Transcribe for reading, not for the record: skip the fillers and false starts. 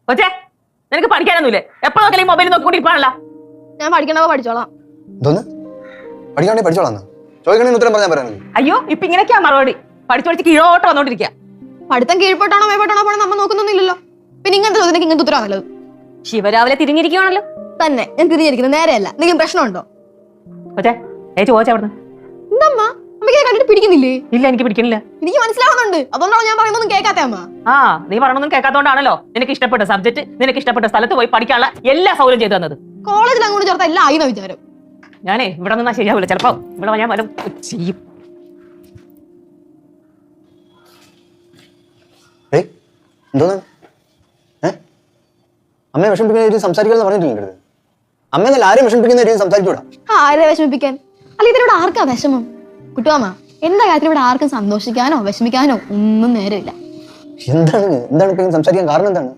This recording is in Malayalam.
കൊച്ചേ നിനക്ക് പഠിക്കാനൊന്നുമില്ലേ? എപ്പോഴും നോക്കിയാലും മൊബൈൽ നോക്കിക്കൊണ്ടിരിപ്പാണല്ലോ. ഞാൻ പഠിക്കണോ പഠിച്ചോളാം. അയ്യോ ഇപ്പൊ ഇങ്ങനെയൊക്കെയാ മറുപടി. പഠിച്ചു പഠിച്ച് കീഴോട്ട് വന്നോണ്ടിരിക്കുക. പഠിത്തം കീഴ്പോട്ടാണോ മേപ്പോട്ടാണോ പോണോ നമ്മ നോക്കുന്നൊന്നുമില്ലല്ലോ. പിന്നെ ഇങ്ങനത്തെ ചോദ്യത്തിന് ഇങ്ങനത്തെ ഉത്തരവാ നല്ലത്. ശിവരാവിലെ തിരിഞ്ഞിരിക്കുവാണല്ലോ. തന്നെ ഞാൻ തിരിഞ്ഞിരിക്കുന്നത് നേരെയല്ല. എന്തെങ്കിലും പ്രശ്നമുണ്ടോ? കൊച്ചേ ചോദിച്ചാ അവിടുന്ന് എന്തമ്മ അമ്മയ്ക്ക് കണ്ടിട്ട് പിടിക്കുന്നില്ലേ? ഇല്ല എനിക്ക് പിടിക്കുന്നില്ല. എനിക്ക് മനസ്സിലാവുന്നുണ്ട്. അതുകൊണ്ടാണ് ഞാൻ പറയുന്നൊന്നും കേൾക്കാത്ത അമ്മ. നീ പറയണൊന്നും കേൾക്കാത്തോണ്ടാണല്ലോ നിനക്ക് ഇഷ്ടപ്പെട്ട സബ്ജക്ട് നിനക്ക് ഇഷ്ടപ്പെട്ട സ്ഥലത്ത് പോയി പഠിക്കാനുള്ള എല്ലാ സൗകര്യം ചെയ്തു തന്നത്. കോളേജിൽ അങ്ങോട്ട് ചേർത്ത എല്ലാം ആയിന്ന വിചാരം. ഞാനേ ഇവിടെ നിന്നാ ശരിയാവില്ല. ചിലപ്പോ ഇവിടെ ഞാൻ വരും ചെയ്യും. അമ്മയെ വിഷമിപ്പിക്കുന്ന രീതി സംസാരിക്കാന്ന് പറഞ്ഞിട്ടില്ല. അമ്മയെന്നല്ല ആരെയും വിഷമിപ്പിക്കുന്ന രീതി സംസാരിക്കൂടാ. ആരെ വിഷമിപ്പിക്കാൻ? അല്ല ഇതിലൂടെ ആർക്കാ വിഷമം? കുട്ടുവാമ്മ എന്താ കാര്യത്തിൽ ഇവിടെ ആർക്കും സന്തോഷിക്കാനോ വിഷമിക്കാനോ ഒന്നും നേരമില്ല. എന്താണ് സംസാരിക്കാൻ കാരണം എന്താണ്?